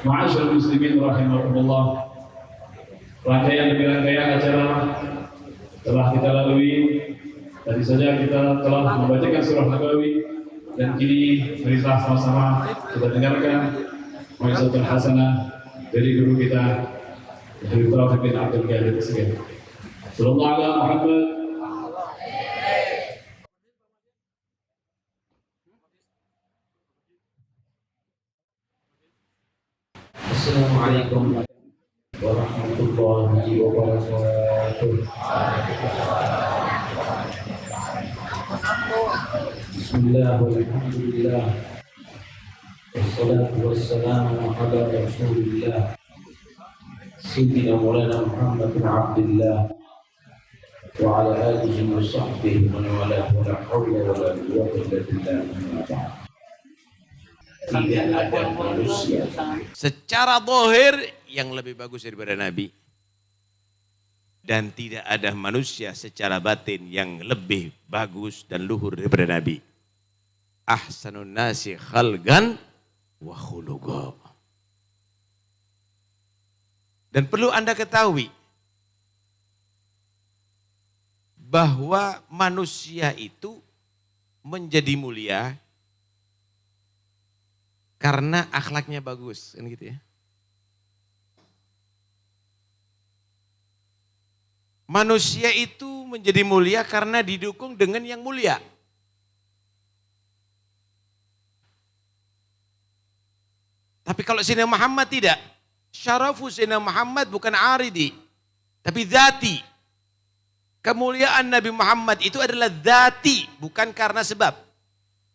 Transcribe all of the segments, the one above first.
Ma'asyiral muslimin rahimakumullah. Rangkaian demi rangkaian acara telah kita lalui. Tadi saja kita telah membacakan surah Nabawi dan kini marilah sama-sama kita dengarkan mau'izatul hasanah dari guru kita Habib Taufik bin Abdul Qadir As-Segaf. Sallallahu alaihi Muhammad. Assalamualaikum warahmatullahi wabarakatuh. Bismillah walhamdulillah wassalatu wassalamu ala rasulillah Sayyidina Maulana Muhammad bin Abdullah wa ala alihi wa sahbihi wa la hawla wa la quwwata illa billah. Tidak ada manusia secara zahir yang lebih bagus daripada Nabi. Dan tidak ada manusia secara batin yang lebih bagus dan luhur daripada Nabi. Ahsanun nasi khalqan wa khuluqa. Dan perlu Anda ketahui bahwa manusia itu menjadi mulia karena akhlaknya bagus, kan gitu ya. Manusia itu menjadi mulia karena didukung dengan yang mulia. Tapi kalau Sayyidina Muhammad tidak. Syarafu Sayyidina Muhammad bukan aridi, tapi dzati. Kemuliaan Nabi Muhammad itu adalah dzati, bukan karena sebab.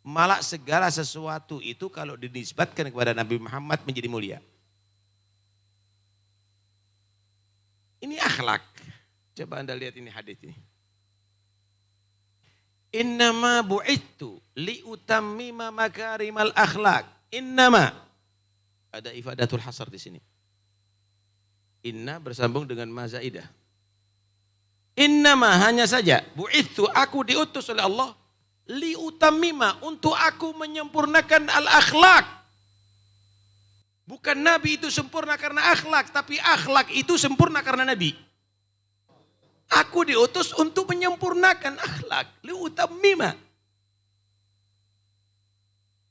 Malah segala sesuatu itu kalau dinisbatkan kepada Nabi Muhammad menjadi mulia. Ini akhlak. Coba Anda lihat ini hadis ini. Innama bu'ittu liutammima makarimal akhlak. Innama. Ada ifadatul hasar di sini. Inna bersambung dengan mazaidah. Innama hanya saja. Bu'ittu aku diutus oleh Allah. Liutammima untuk aku menyempurnakan al-akhlak. Bukan Nabi itu sempurna karena akhlak. Tapi akhlak itu sempurna karena Nabi. Aku diutus untuk menyempurnakan akhlak. Liutammima.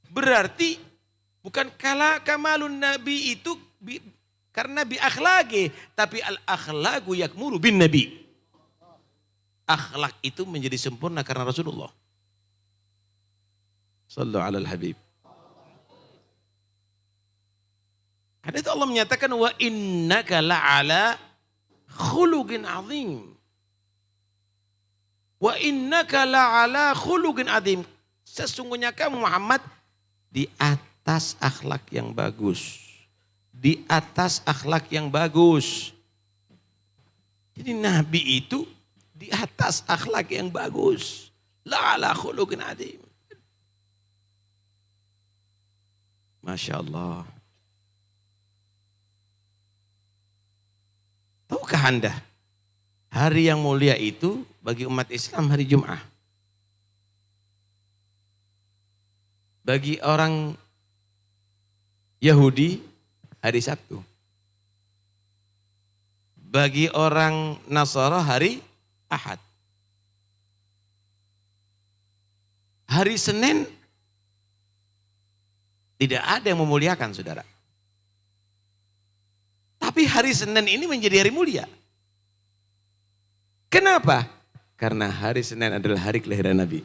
Berarti bukan kala kamalun Nabi itu karena bi akhlaki. Tapi al-akhlaku yakmuru bin Nabi. Akhlak itu menjadi sempurna karena Rasulullah. Sallu ala al-habib. Hadis Allah menyatakan wa innaka la'ala khuluqin azim. Wa innaka la'ala khuluqin azim. Sesungguhnya kamu Muhammad di atas akhlak yang bagus. Di atas akhlak yang bagus. Jadi Nabi itu di atas akhlak yang bagus. La'ala khuluqin azim. Masya Allah. Tahukah Anda, hari yang mulia itu bagi umat Islam hari Jum'ah. Bagi orang Yahudi hari Sabtu. Bagi orang Nasara hari Ahad. Hari Senin tidak ada yang memuliakan saudara. Tapi hari Senin ini menjadi hari mulia. Kenapa? Karena hari Senin adalah hari kelahiran Nabi.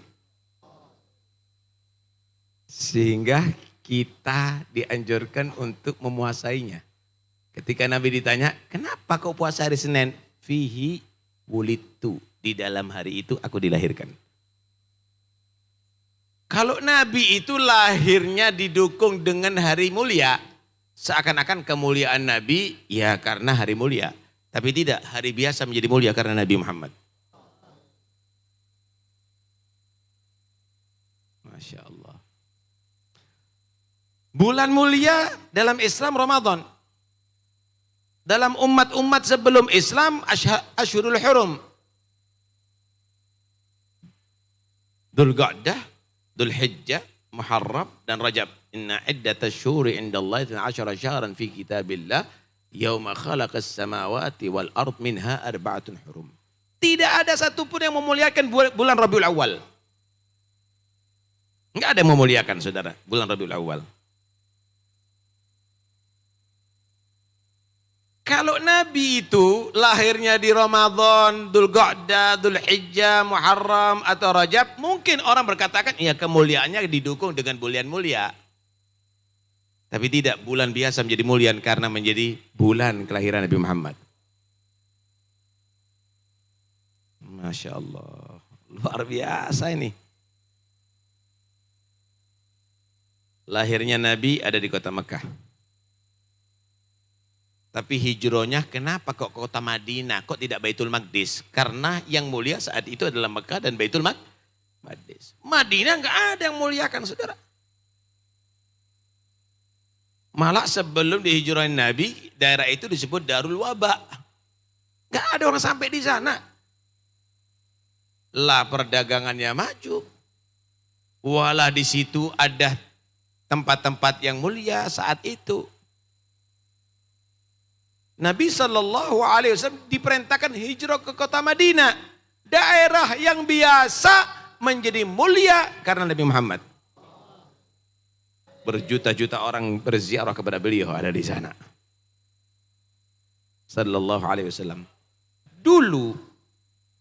Sehingga kita dianjurkan untuk memuasainya. Ketika Nabi ditanya, kenapa kau puasa hari Senin? Fihi wulidtu. Di dalam hari itu aku dilahirkan. Kalau Nabi itu lahirnya didukung dengan hari mulia, seakan-akan kemuliaan Nabi ya karena hari mulia. Tapi tidak, hari biasa menjadi mulia karena Nabi Muhammad. Masya Allah. Bulan mulia dalam Islam Ramadan. Dalam umat-umat sebelum Islam Asyhurul Hurum. Dzulqa'dah, Dzulhijjah, Muharram dan Rajab. Inna iddatash syuhuri indallahi 12 syahran fi kitabillah yauma khalaqas samawati wal ard minha arba'atun hurum. Tidak ada satupun yang memuliakan bulan Rabiul Awal. Enggak ada yang memuliakan saudara bulan Rabiul Awal. Kalau Nabi itu lahirnya di Ramadan, Dzulqa'dah, Dzulhijjah, Muharram atau Rajab, mungkin orang berkatakan ya kemuliaannya didukung dengan bulan mulia. Tapi tidak, bulan biasa menjadi mulia karena menjadi bulan kelahiran Nabi Muhammad. Masya Allah, luar biasa ini. Lahirnya Nabi ada di kota Mekah. Tapi hijrahnya kenapa kok kota Madinah, kok tidak Baitul Maqdis? Karena yang mulia saat itu adalah Mekah dan Baitul Maqdis. Madinah enggak ada yang muliakan saudara. Malah sebelum dihijrahin Nabi, daerah itu disebut Darul Waba. Enggak ada orang sampai di sana. Lah perdagangannya maju. Walah di situ ada tempat-tempat yang mulia saat itu. Nabi SAW diperintahkan hijrah ke kota Madinah. Daerah yang biasa menjadi mulia karena Nabi Muhammad. Berjuta-juta orang berziarah kepada beliau ada di sana. Sallallahu alaihi wasallam. Dulu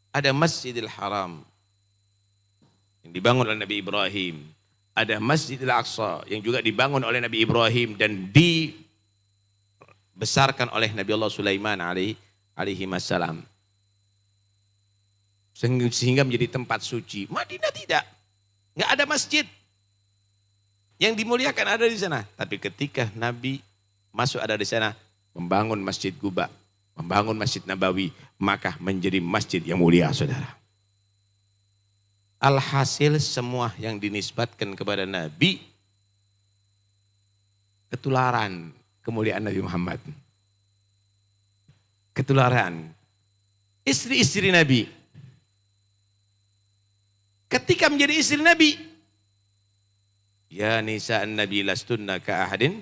ada Masjidil Haram yang dibangun oleh Nabi Ibrahim. Ada Masjidil Aqsa yang juga dibangun oleh Nabi Ibrahim dan dibesarkan oleh Nabi Allah Sulaiman alaihi wassalam. Sehingga menjadi tempat suci. Madinah tidak. Enggak ada masjid. Yang dimuliakan ada di sana. Tapi ketika Nabi masuk ada di sana, membangun Masjid Quba, membangun Masjid Nabawi, maka menjadi masjid yang mulia saudara. Alhasil semua yang dinisbatkan kepada Nabi, ketularan kemuliaan Nabi Muhammad. Ketularan. Istri-istri Nabi. Ketika menjadi istri Nabi, ya nisa'an Nabi lastunna ka'ahadin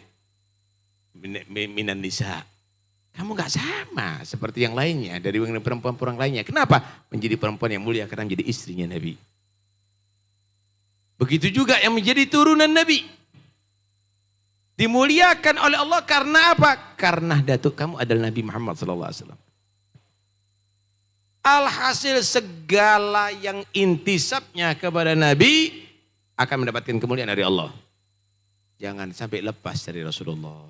minan nisa. Kamu gak sama seperti yang lainnya, dari perempuan-perempuan lainnya. Kenapa? Menjadi perempuan yang mulia karena menjadi istrinya Nabi. Begitu juga yang menjadi turunan Nabi. Dimuliakan oleh Allah karena apa? Karena datuk kamu adalah Nabi Muhammad SAW. Alhasil segala yang intisabnya kepada Nabi akan mendapatkan kemuliaan dari Allah. Jangan sampai lepas dari Rasulullah.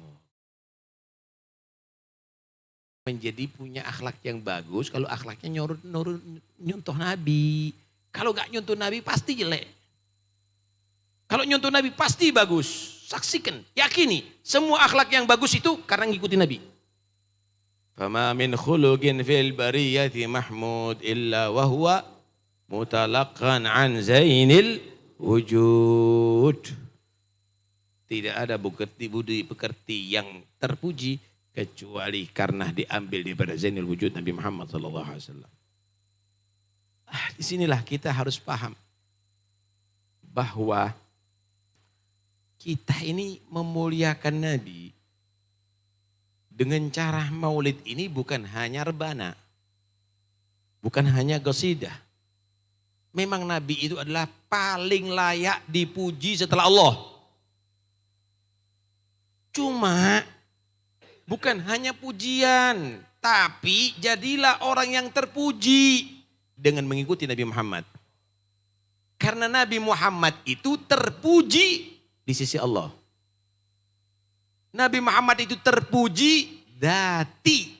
Menjadi punya akhlak yang bagus, kalau akhlaknya nyontoh Nabi. Kalau gak nyontoh Nabi pasti jelek. Kalau nyontoh Nabi pasti bagus. Saksikan, yakini. Semua akhlak yang bagus itu karena ngikutin Nabi. Fama min khuluqin fil bariyati mahmud illa wahuwa mutalaqan an zainil wujud. Tidak ada budi pekerti yang terpuji kecuali karena diambil daripada zainul wujud Nabi Muhammad SAW. Disinilah kita harus paham bahwa kita ini memuliakan Nabi dengan cara maulid ini bukan hanya rebana, bukan hanya qasidah. Memang Nabi itu adalah paling layak dipuji setelah Allah. Cuma bukan hanya pujian, tapi jadilah orang yang terpuji dengan mengikuti Nabi Muhammad. Karena Nabi Muhammad itu terpuji di sisi Allah. Nabi Muhammad itu terpuji dzati.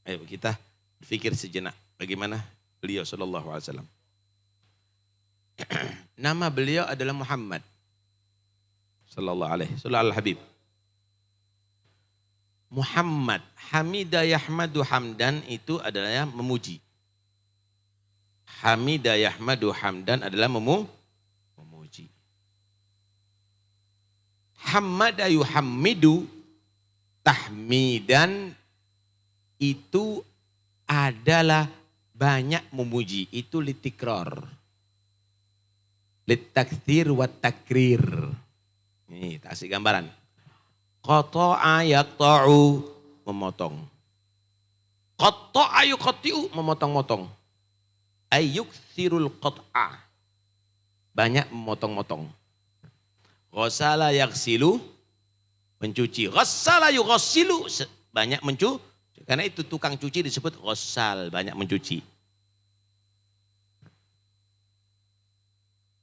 Ayo kita pikir sejenak bagaimana beliau sallallahu alaihi wasallam. Nama beliau adalah Muhammad sallallahu alaihi Habib. Muhammad, hamida yahmadu hamdan itu adalah memuji. Hamida yahmadu hamdan adalah memuji. Hamada yuhammidu tahmidan itu adalah banyak memuji, itu litikrar. Litakthir wa takrir. Nih, tak kasih gambaran. Qata'a yaqta'u, memotong. Qata'a yuqatti'u, memotong-motong. Ayyukthirul qat'a, banyak memotong-motong. Ghassala yaghsilu, mencuci. Ghassala yughassilu, banyak mencuci. Karena itu tukang cuci disebut ghassal, banyak mencuci.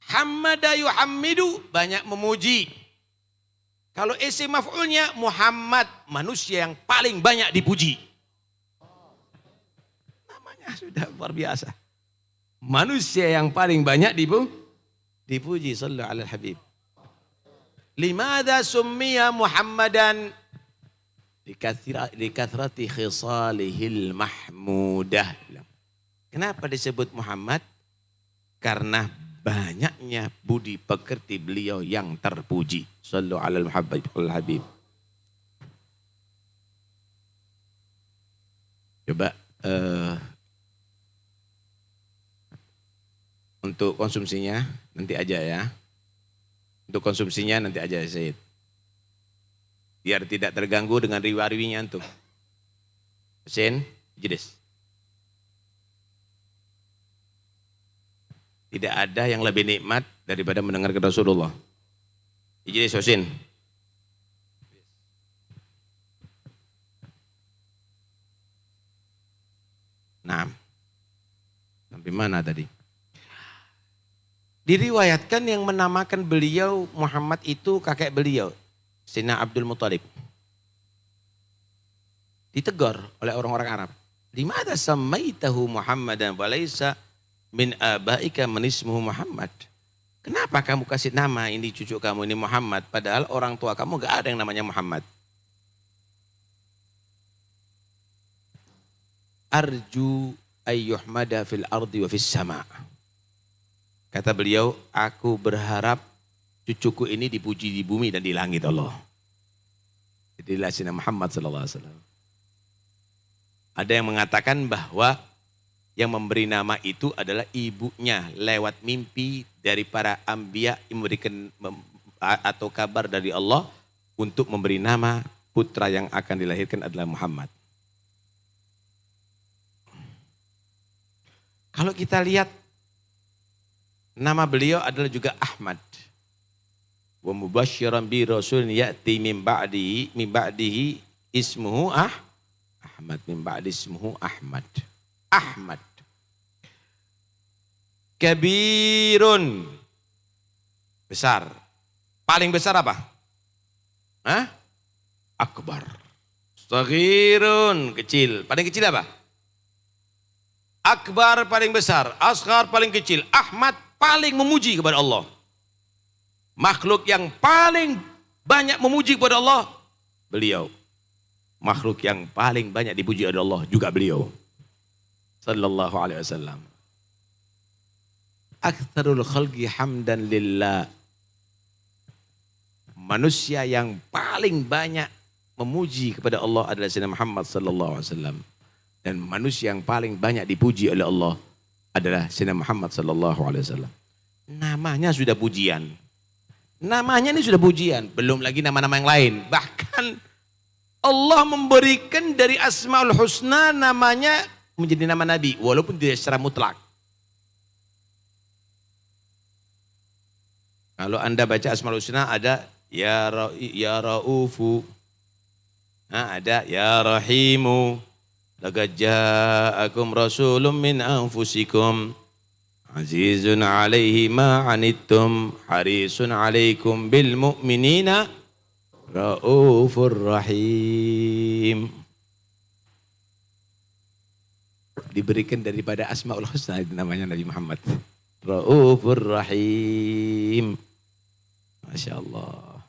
Hammada yuhammidu, banyak memuji. Kalau isim maf'ulnya Muhammad, manusia yang paling banyak dipuji. Namanya sudah luar biasa. Manusia yang paling banyak dipuji. Sallallahu alaihi habib. Limadha summiya Muhammadan? Likathrati khisalihil mahmudah. Kenapa disebut Muhammad? Karena banyaknya budi pekerti beliau yang terpuji. Sallallahu alaihi habib. Coba untuk konsumsinya nanti aja ya. Untuk konsumsinya nanti aja Said. Biar tidak terganggu dengan riwa-riwinya antum. Hussein, Ijlis. Tidak ada yang lebih nikmat daripada mendengar kata Rasulullah. Ijlis Hussein. Nah, sampai mana tadi? Diriwayatkan yang menamakan beliau Muhammad itu kakek beliau, Sayyidina Abdul Muthalib. Ditegur oleh orang-orang Arab. Limada samaitahu Muhammadan wa laisa min abaika man ismuhu Muhammad? Kenapa kamu kasih nama ini cucu kamu ini Muhammad padahal orang tua kamu gak ada yang namanya Muhammad? Arju ayyuhmada fil ardi wa fis sama'. Kata beliau, aku berharap cucuku ini dipuji di bumi dan di langit Allah. Jadilah Sayyidina Muhammad sallallahu alaihi wasallam. Ada yang mengatakan bahwa yang memberi nama itu adalah ibunya lewat mimpi dari para anbiya yang memberikan atau kabar dari Allah untuk memberi nama putra yang akan dilahirkan adalah Muhammad. Kalau kita lihat nama beliau adalah juga Ahmad. Wa mubasysyiran bi rasulin ya'ti min ba'dihi ismuhu Ahmad, min ba'di ismuhu Ahmad. Ahmad. Kabirun. Besar. Paling besar apa? Hah? Akbar. Saghirun, kecil. Paling kecil apa? Akbar paling besar, asghar paling kecil. Ahmad paling memuji kepada Allah. Makhluk yang paling banyak memuji kepada Allah, beliau. Makhluk yang paling banyak dipuji oleh Allah juga beliau. Sallallahu alaihi wasallam. Aktsarul khalqi hamdan lillah. Manusia yang paling banyak memuji kepada Allah adalah Sayyidina Muhammad sallallahu alaihi wasallam. Dan manusia yang paling banyak dipuji oleh Allah adalah Sayyidina Muhammad sallallahu alaihi wasallam. Namanya sudah pujian. Namanya ini sudah pujian, belum lagi nama-nama yang lain. Bahkan Allah memberikan dari Asmaul Husna namanya menjadi nama Nabi walaupun tidak secara mutlak. Kalau Anda baca Asmaul Husna ada ya Raufu. Ada ya Rahimu. Laqad ja'akum rasulun min anfusikum azizun 'alaihi ma 'anittum harisun 'alaikum bil mu'minina raufur rahim. Diberikan daripada Asmaul Husna itu namanya Nabi Muhammad. Raufur rahim. Masya Allah.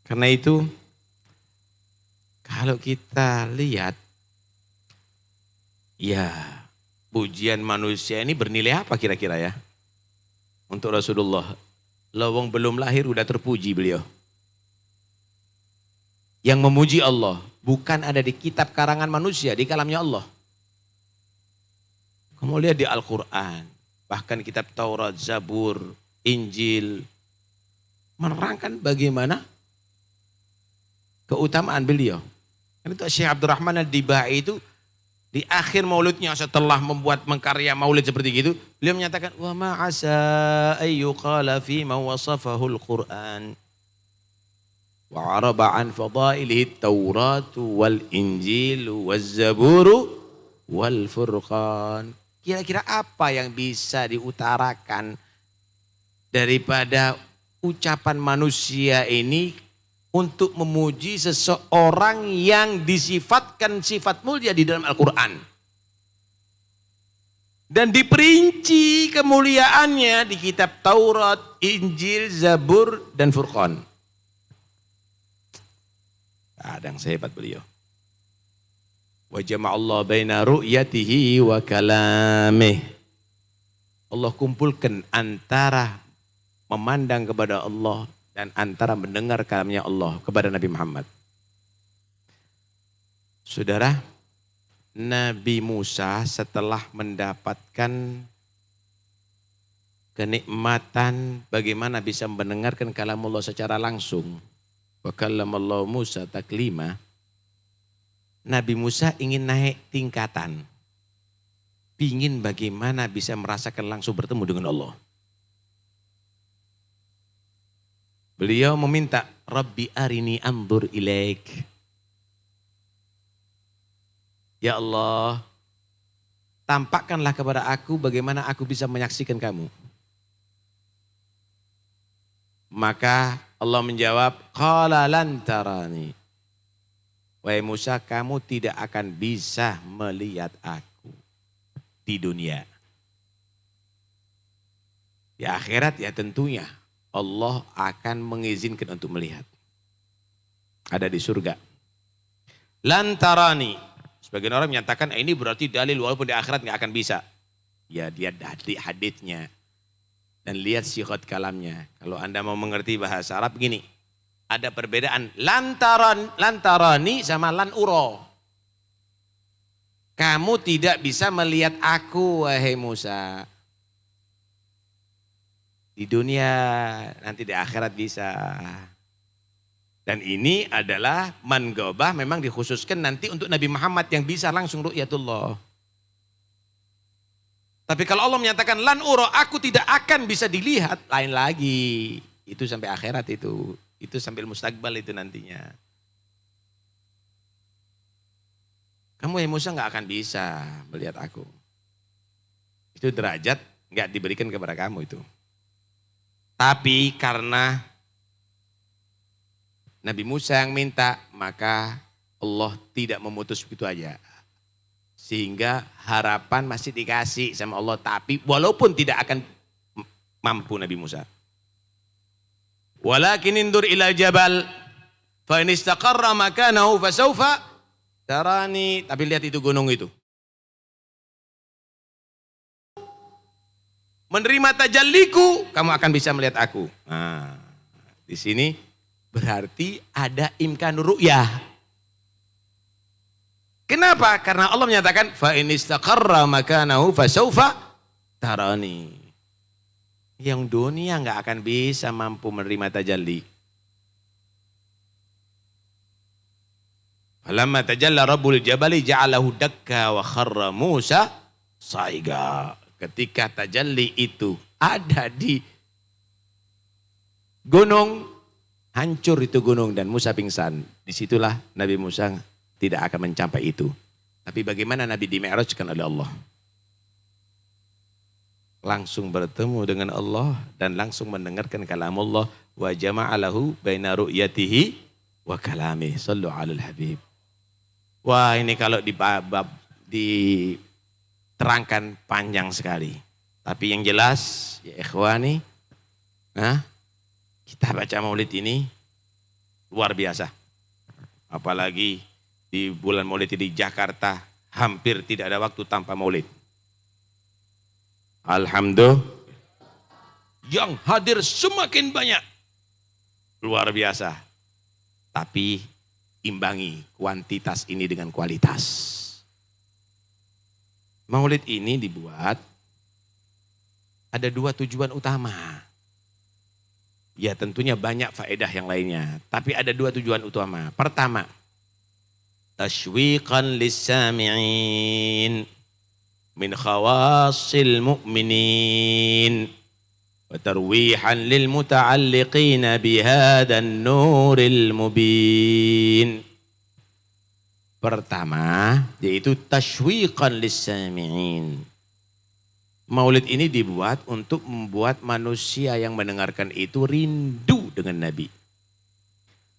Karena itu kalau kita lihat ya, pujian manusia ini bernilai apa kira-kira ya? Untuk Rasulullah. Lawang belum lahir udah terpuji beliau. Yang memuji Allah bukan ada di kitab karangan manusia, di kalamnya Allah. Kamu lihat di Al-Quran, bahkan kitab Taurat, Zabur, Injil. Menerangkan bagaimana keutamaan beliau. Kan itu Syekh Abdurrahman Ad-Dibai itu di akhir maulidnya setelah membuat mengkarya maulid seperti itu, beliau menyatakan wa ma asa ayyuqala fi ma wasafahu al-Qur'an wa araba an fadailihi at-Taurat wal Injil waz Zabur wal Furqan. Kira-kira apa yang bisa diutarakan daripada ucapan manusia ini untuk memuji seseorang yang disifatkan sifat mulia di dalam Al-Quran. Dan diperinci kemuliaannya di kitab Taurat, Injil, Zabur, dan Furqan. Kadang sehebat beliau. Wa jama'allah baina ru'yatihi wa kalamih. Allah kumpulkan antara memandang kepada Allah dan antara mendengar kalamnya Allah kepada Nabi Muhammad. Saudara, Nabi Musa setelah mendapatkan kenikmatan bagaimana bisa mendengarkan kalam Allah secara langsung. Wa kallamallahu Musa taklima. Nabi Musa ingin naik tingkatan. Ingin bagaimana bisa merasakan langsung bertemu dengan Allah. Beliau meminta, Rabbi arini anzur ilaik. Ya Allah, tampakkanlah kepada aku bagaimana aku bisa menyaksikan kamu. Maka Allah menjawab, qala lan tarani. Wahai Musa, kamu tidak akan bisa melihat aku di dunia. Di akhirat ya tentunya Allah akan mengizinkan untuk melihat. Ada di surga. Lantarani. Sebagian orang menyatakan ini berarti dalil walaupun di akhirat nggak akan bisa. Ya dia haditsnya. Dan lihat syighat kalamnya. Kalau Anda mau mengerti bahasa Arab begini. Ada perbedaan lantarani sama lan uro. Kamu tidak bisa melihat aku wahai Musa. Di dunia, nanti di akhirat bisa. Dan ini adalah manggobah memang dikhususkan nanti untuk Nabi Muhammad yang bisa langsung ru'yatullah. Tapi kalau Allah menyatakan lan uro, aku tidak akan bisa dilihat, lain lagi. Itu sampai akhirat itu. Itu sambil mustaqbal itu nantinya. Kamu ya Musa nggak akan bisa melihat aku. Itu derajat nggak diberikan kepada kamu itu. Tapi karena Nabi Musa yang minta, maka Allah tidak memutus begitu aja. Sehingga harapan masih dikasih sama Allah. Tapi walaupun tidak akan mampu Nabi Musa. Walakin indur ila jabal. Fa in istaqarra makanahu fasawfa tarani. Tapi lihat itu gunung itu. Menerima tajalliku, kamu akan bisa melihat aku. Nah, di sini berarti ada imkan ru'yah. Kenapa? Karena Allah menyatakan fa in istaqarra makanahu fasawfa tarani. Yang dunia enggak akan bisa mampu menerima tajalli. Falamma tajalla rabbul jabali ja'alahu dakka wa kharra Musa saiga. Ketika tajalli itu ada di gunung, hancur itu gunung dan Musa pingsan. Disitulah Nabi Musa tidak akan mencapai itu. Tapi bagaimana Nabi di-mi'rajkan oleh Allah? Langsung bertemu dengan Allah dan langsung mendengarkan kalam Allah. Wa jama'alahu baina ru'yatihi wa kalamih. Sallu alal habib. Wah ini kalau diterangkan panjang sekali. Tapi yang jelas ya ikhwani, kita baca maulid ini luar biasa. Apalagi di bulan maulid di Jakarta hampir tidak ada waktu tanpa maulid. Alhamdulillah. Yang hadir semakin banyak. Luar biasa. Tapi imbangi kuantitas ini dengan kualitas. Maulid ini dibuat ada dua tujuan utama. Ya tentunya banyak faedah yang lainnya. Tapi ada dua tujuan utama. Pertama, tashwiqan lis-sami'in min khawasil mu'minin. Wa tarwihan lil muta'alliqina bihadan nuril mubin. Pertama, yaitu tashwiqan lis-sami'in. Maulid ini dibuat untuk membuat manusia yang mendengarkan itu rindu dengan Nabi.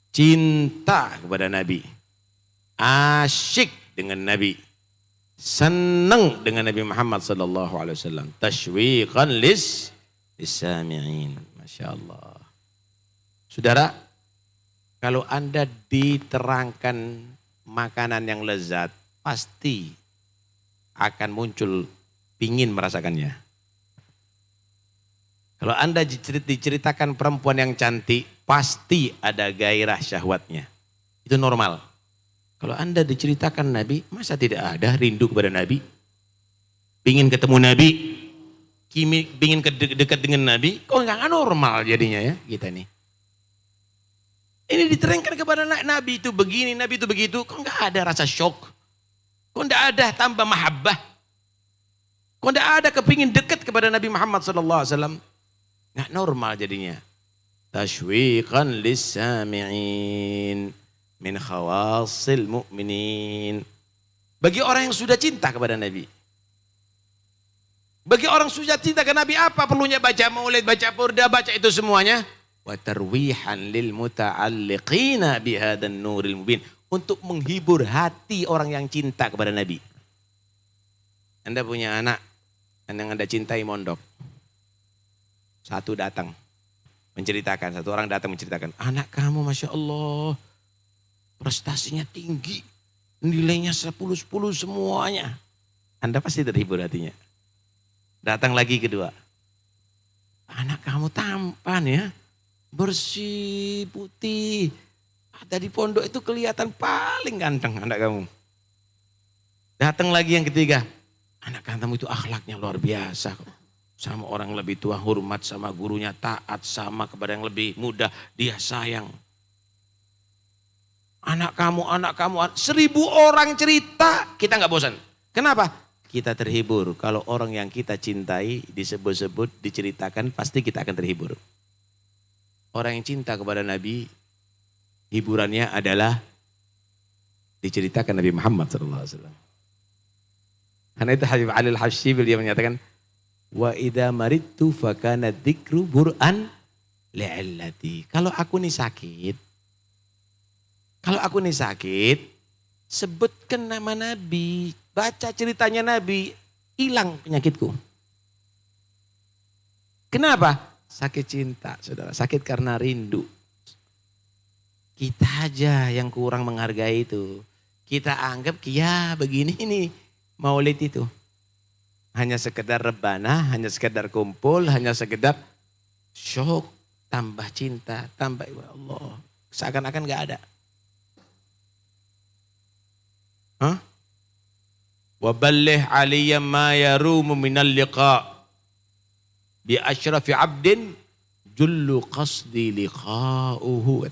Cinta kepada Nabi. Asyik dengan Nabi. Senang dengan Nabi Muhammad sallallahu alaihi wasallam. Tashwiqan lis-sami'in. Masya Allah. Saudara, kalau Anda diterangkan makanan yang lezat, pasti akan muncul pingin merasakannya. Kalau Anda diceritakan perempuan yang cantik, pasti ada gairah syahwatnya. Itu normal. Kalau Anda diceritakan Nabi, masa tidak ada rindu kepada Nabi? Pingin ketemu Nabi, pingin dekat dengan Nabi, kok nggak normal jadinya ya kita nih. Ini diterangkan kepada Nabi itu begini, Nabi itu begitu, kok nggak ada rasa syok? Kok nggak ada tambah mahabbah? Kok tidak ada kepingin dekat kepada Nabi Muhammad SAW? Nggak normal jadinya. Tashwiqan lis-sami'in min khawasil mu'minin. Bagi orang yang sudah cinta kepada Nabi. Bagi orang sudah cinta ke Nabi, apa perlunya baca maulid, baca purda, baca itu semuanya? Wa tarwihan lil muta'alliqina bihadan nuril mubin. Untuk menghibur hati orang yang cinta kepada Nabi. Anda punya anak yang Anda cintai mondok. Satu datang menceritakan, satu orang datang menceritakan, anak kamu Masya Allah prestasinya tinggi, nilainya 10-10 semuanya. Anda pasti terhibur hatinya. Datang lagi kedua, anak kamu tampan ya, bersih, putih, ada di pondok itu kelihatan paling ganteng anak kamu. Datang lagi yang ketiga, anak kamu itu akhlaknya luar biasa. Sama orang lebih tua hormat, sama gurunya taat, sama kepada yang lebih muda dia sayang. Anak kamu, 1000 orang cerita, kita nggak bosan. Kenapa? Kita terhibur. Kalau orang yang kita cintai disebut-sebut, diceritakan, pasti kita akan terhibur. Orang yang cinta kepada Nabi, hiburannya adalah diceritakan Nabi Muhammad SAW. Karena itu Habib Ali Al-Habsyi beliau menyatakan, wa idza maridtu fakana dzikru bur'an li'illati. Kalau aku nih sakit, sebutkan nama Nabi, baca ceritanya Nabi, hilang penyakitku. Kenapa? Sakit cinta, saudara, sakit karena rindu. Kita aja yang kurang menghargai itu. Kita anggap ya begini nih. Maulid itu hanya sekedar rebana, hanya sekedar kumpul, hanya sekedar syok, tambah cinta, tambah ya Allah. Seakan-akan gak ada. Wa ballih aliyya ma yarumu minal liqa bi asyrafi abdin jullu qasdi liqa'uhu.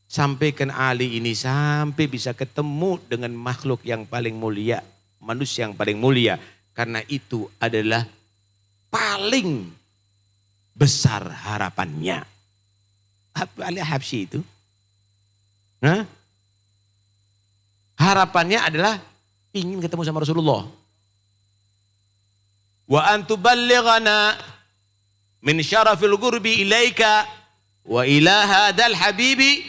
Sampaikan Ali ini sampai bisa ketemu dengan makhluk yang paling mulia, manusia yang paling mulia, karena itu adalah paling besar harapannya. Ali Habsyi itu harapannya adalah ingin ketemu sama Rasulullah. Wa antuballighana min syarafil gurbi ilaika wa ila hadal habibi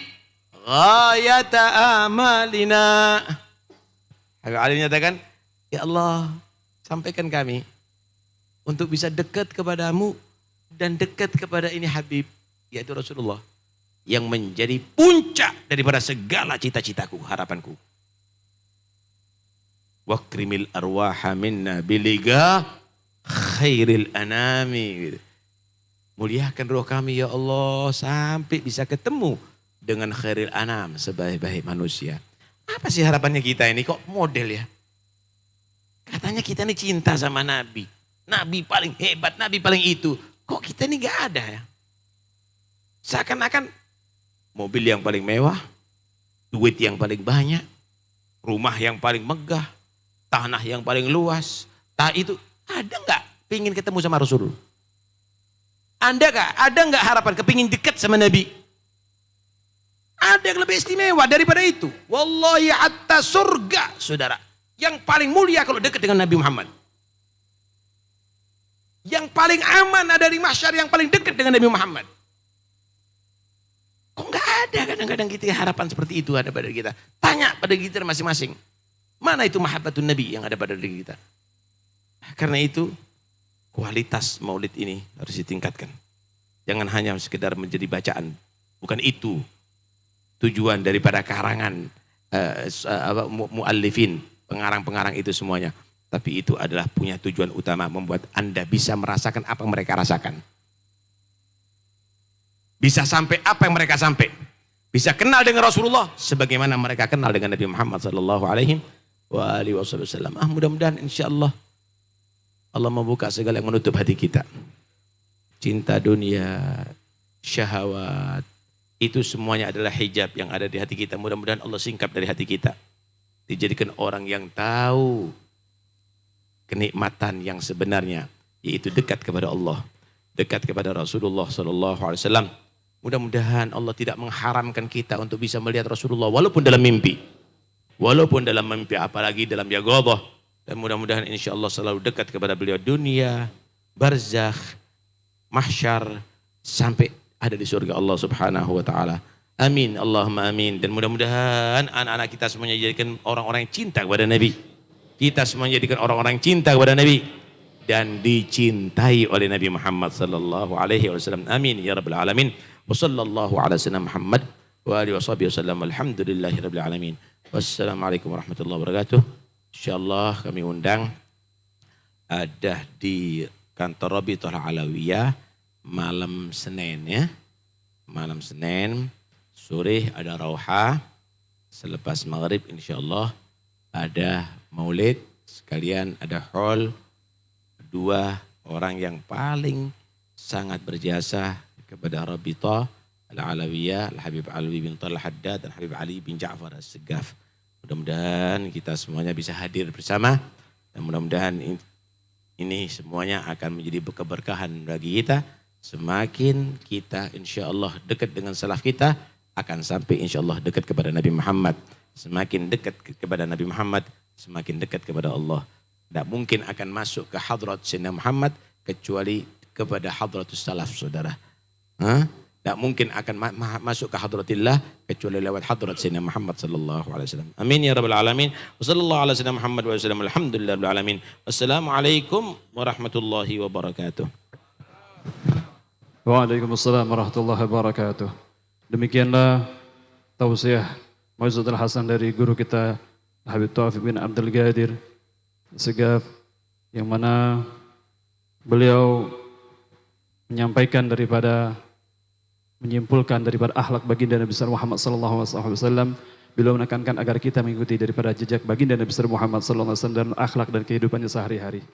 ghayata amalina. Habib Ali menyatakan, ya Allah, sampaikan kami untuk bisa dekat kepadamu dan dekat kepada ini Habib, yaitu Rasulullah, yang menjadi puncak daripada segala cita-citaku, harapanku. Wakrimil arwaha minna biliga khairil anami. Muliakan roh kami ya Allah sampai bisa ketemu dengan khairil anam, sebaik-baik manusia. Apa sih harapannya kita ini, kok model ya? Katanya kita ini cinta sama Nabi. Nabi paling hebat, Nabi paling itu. Kok kita ini gak ada ya? Seakan-akan mobil yang paling mewah, duit yang paling banyak, rumah yang paling megah, tanah yang paling luas. Itu ada nggak pingin ketemu sama Rasul? Ada nggak harapan kepingin dekat sama Nabi? Ada yang lebih istimewa daripada itu. Wallahi hatta surga, saudara. Yang paling mulia kalau dekat dengan Nabi Muhammad. Yang paling aman ada di mahsyar yang paling dekat dengan Nabi Muhammad. Kok nggak ada kadang-kadang kita harapan seperti itu ada pada kita. Tanya pada kita masing-masing. Mana itu mahabbatun Nabi yang ada pada diri kita? Karena itu kualitas maulid ini harus ditingkatkan. Jangan hanya sekedar menjadi bacaan. Bukan itu tujuan daripada karangan muallifin, pengarang-pengarang itu semuanya. Tapi itu adalah punya tujuan utama membuat Anda bisa merasakan apa yang mereka rasakan. Bisa sampai apa yang mereka sampai. Bisa kenal dengan Rasulullah sebagaimana mereka kenal dengan Nabi Muhammad sallallahu alaihi wasallam. Mudah-mudahan insyaallah Allah membuka segala yang menutup hati kita. Cinta dunia, syahwat, itu semuanya adalah hijab yang ada di hati kita. Mudah-mudahan Allah singkap dari hati kita. Dijadikan orang yang tahu kenikmatan yang sebenarnya, yaitu dekat kepada Allah, dekat kepada Rasulullah SAW. Mudah-mudahan Allah tidak mengharamkan kita untuk bisa melihat Rasulullah walaupun dalam mimpi. Walaupun dalam mimpi, apalagi dalam yaqadhah. Dan mudah-mudahan insya Allah selalu dekat kepada beliau dunia, barzakh, mahsyar, sampai ada di surga Allah Subhanahu wa taala. Amin, Allahumma amin. Dan mudah-mudahan anak-anak kita semuanya dijadikan orang-orang yang cinta kepada Nabi. Kita semuanya dijadikan orang-orang yang cinta kepada Nabi dan dicintai oleh Nabi Muhammad sallallahu alaihi wasallam. Amin ya rabbal alamin. Wa sallallahu ala sayyidina Muhammad wa alihi wasallam. Alhamdulillahi rabbil alamin. Wassalamualaikum warahmatullahi wabarakatuh. Insyaallah kami undang ada di kantor Rabithah Alawiyah malam Senin ya. Malam Senin sore ada rauhah, selepas maghrib insyaallah ada maulid, sekalian ada haul. Dua orang yang paling sangat berjasa kepada Rabithah Al-Alawiyah, Al-Habib Alwi bin Talha Haddad dan Habib Ali bin Ja'far As-Segaf. Mudah-mudahan kita semuanya bisa hadir bersama dan mudah-mudahan ini semuanya akan menjadi keberkahan bagi kita. Semakin kita insya Allah dekat dengan salaf kita, akan sampai insya Allah dekat kepada Nabi Muhammad. Semakin dekat kepada Nabi Muhammad, semakin dekat kepada Allah. Tidak mungkin akan masuk ke hadrat Sayyidina Muhammad kecuali kepada hadratus salaf, saudara. Tidak mungkin akan masuk ke hadratillah kecuali lewat hadrat Sayyidina Muhammad sallallahu alaihi wasallam. Amin ya rabbal alamin. Wassallallahu ala sayyidina Muhammad wa sallam. Alhamdulillah rabbil alamin. Wassalamualaikum warahmatullahi wabarakatuh. Waalaikumsalam warahmatullahi wabarakatuh. Demikianlah tausiah Mau'izatul Hasan dari guru kita Habib Taufik bin Abdul Qadir Segaf, yang mana beliau menyampaikan menyimpulkan daripada akhlak baginda Nabi besar Muhammad sallallahu alaihi wasallam. Beliau menekankan agar kita mengikuti daripada jejak baginda Nabi besar Muhammad sallallahu alaihi wasallam dan akhlak dan kehidupannya sehari-hari.